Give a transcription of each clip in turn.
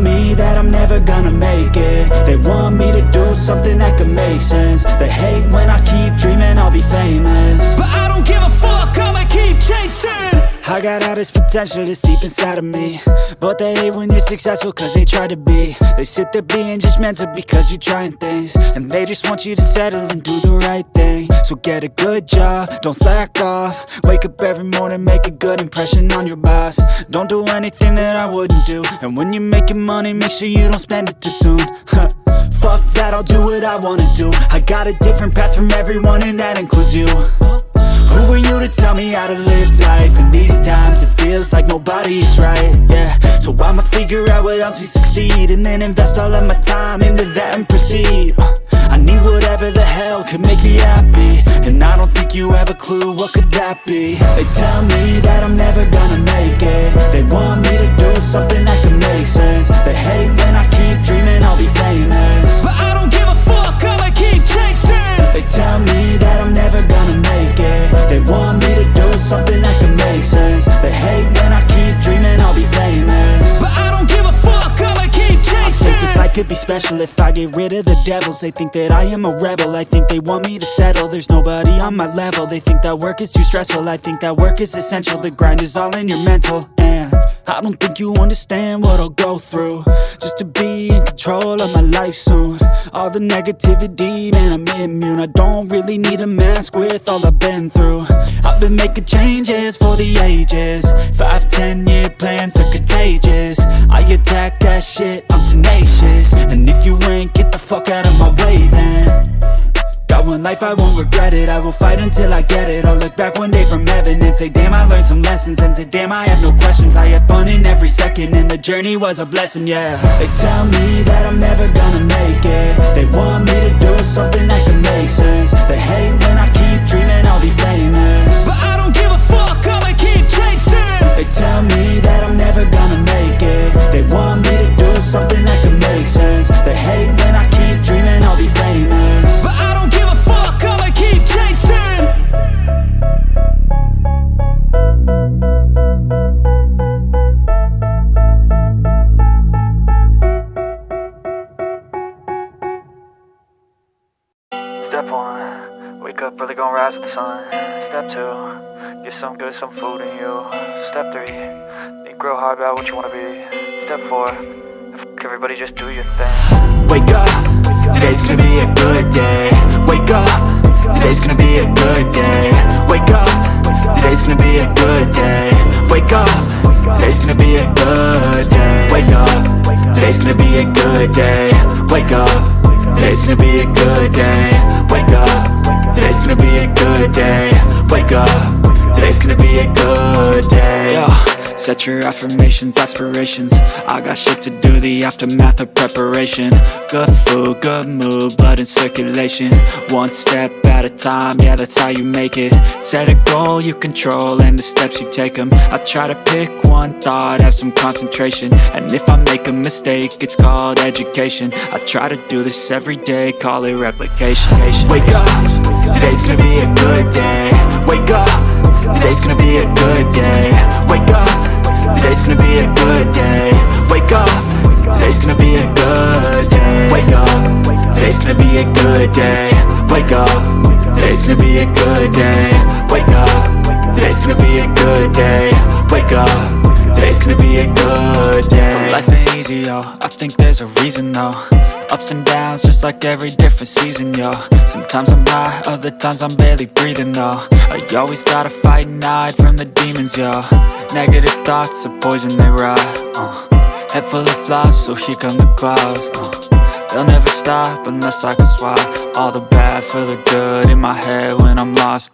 me that I'm never gonna make it. They want me to do something that could make sense. They hate when I keep dreaming I'll be famous, but I don't give a fuck, I'ma keep chasing. I got all this potential that's deep inside of me, but they hate when you're successful cause they try to be. They sit there being judgmental because you're trying things, and they just want you to settle and do the right thing. So get a good job, don't slack off. Wake up every morning, make a good impression on your boss. Don't do anything that I wouldn't do, and when you're making money, make sure you don't spend it too soon. Fuck that, I'll do what I wanna do. I got a different path from everyone, and that includes you. Who are you to tell me how to live life? In these times it feels like nobody is right, yeah. So I'ma figure out what else we succeed, and then invest all of my time into that and proceed. I need whatever the hell could make me happy, and I don't think you have a clue what could that be. They tell me that I'm never gonna make it. They want me to do something that could make sense. They hate when I keep dreaming I'll be famous, but I don't give a fuck, I'ma keep chasing. They tell me that I'm never gonna make it. They want me to do something that can make sense. They hate when I keep dreaming I'll be famous, but I don't give a fuck, I'ma keep chasing. I think this life could be special if I get rid of the devils. They think that I am a rebel, I think they want me to settle. There's nobody on my level, they think that work is too stressful. I think that work is essential, the grind is all in your mental. And I don't think you understand what I'll go through just to be in control of my life soon. All the negativity, man, I'm immune. I don't really need a mask with all I've been through. I've been making changes for the ages. 5-10 year plans are contagious. I attack that shit, I'm tenacious. And if you ain't, get the fuck out of my way then. Got one life, I won't regret it. I will fight until I get it. I'll look back one day from heaven and say damn, I learned some lessons. And say damn, I have no questions. I had fun in every second, and the journey was a blessing, yeah. They tell me that I'm never gonna make it. They want me to do something that can make sense. They hate when I keep dreaming I'll be famous, but I don't give a fuck, I'ma keep chasing. They tell me that I'm never gonna make it. They want me to do something that can make sense. They hate when I keep dreaming I'll be famous, but I don't give a fuck, I'ma keep chasing. Step 1, wake up early, gon' rise with the sun. Step 2, get some good, some food in you. Step 3, think real hard about what you wanna be. Step 4, fuck everybody, just do your thing. Wake up, today's gonna be a good day. Wake up, today's gonna be a good day. Wake up, today's gonna be a good day. Wake up, today's gonna be a good day. Wake up, today's gonna be a good day. Wake up, today's gonna be a good day. Wake up, today's gonna be a good day. Wake up, today's gonna be a good day. Yo. Set your affirmations, aspirations. I got shit to do, the aftermath of preparation. Good food, good mood, blood in circulation. One step at a time, yeah, that's how you make it. Set a goal you control and the steps you take them. I try to pick one thought, have some concentration. And if I make a mistake, it's called education. I try to do this every day, call it replication. Wake up, today's gonna be a good day. Wake up, today's gonna be a good day. Wake up, today's gonna be a good day. Wake up, today's gonna be a good day. Wake up, today's gonna be a good day. Wake up, today's gonna be a good day. Wake up, today's gonna be a good day. Wake up, today's gonna be a good day. So life ain't easy, yo, I think there's a reason though. Ups and downs, just like every different season, yo. Sometimes I'm high, other times I'm barely breathing, though. I always gotta fight and hide from the demons, yo. Negative thoughts are poison, they rot. Head full of flies, so here come the clouds. They'll never stop unless I can swap all the bad for the good in my head when I'm lost.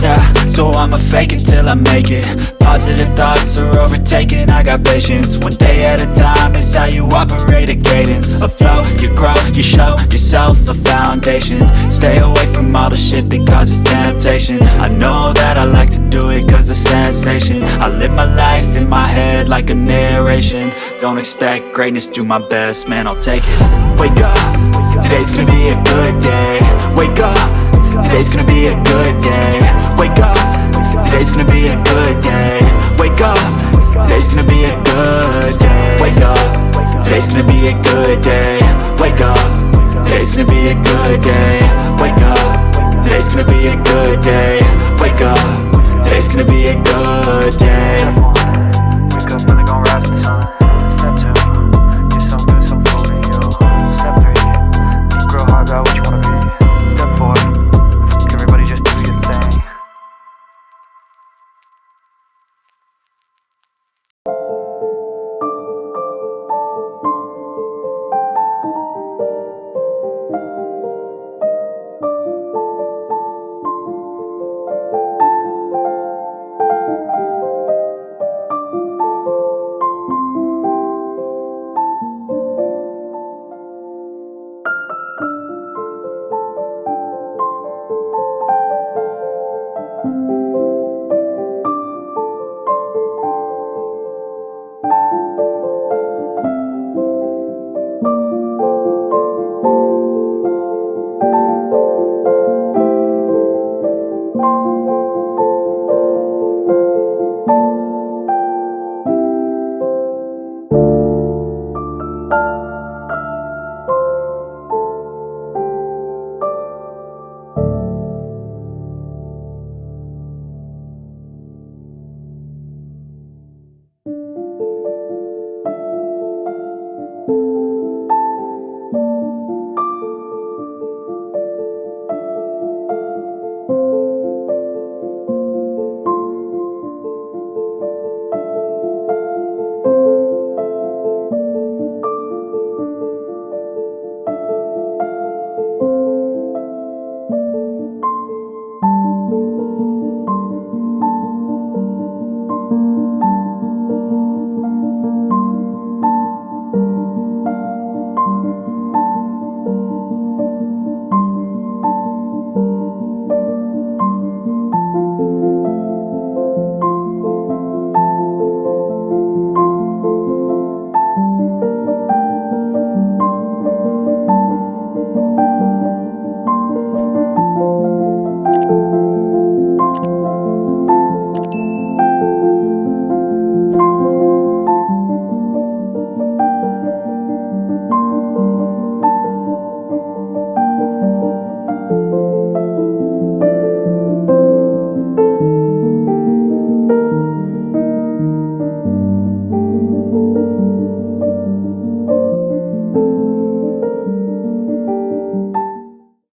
Yeah, so I'ma fake it till I make it. Positive thoughts are overtaken, I got patience. One day at a time is how you operate a cadence. A flow, you grow, you show yourself a foundation. Stay away from all the shit that causes temptation. I know that I like to do it cause it's sensation. I live my life in my head like a narration. Don't expect greatness, do my best, man, I'll take it. Wake up, today's gonna be a good day. Wake up, today's gonna be a good day. Wake up, today's gonna be a good day. Wake up, today's gonna be a good day. Wake up, gonna be a good day. Wake up, today's gonna be a good day. Wake up, today's gonna be a good day. Wake up, today's gonna be a good day.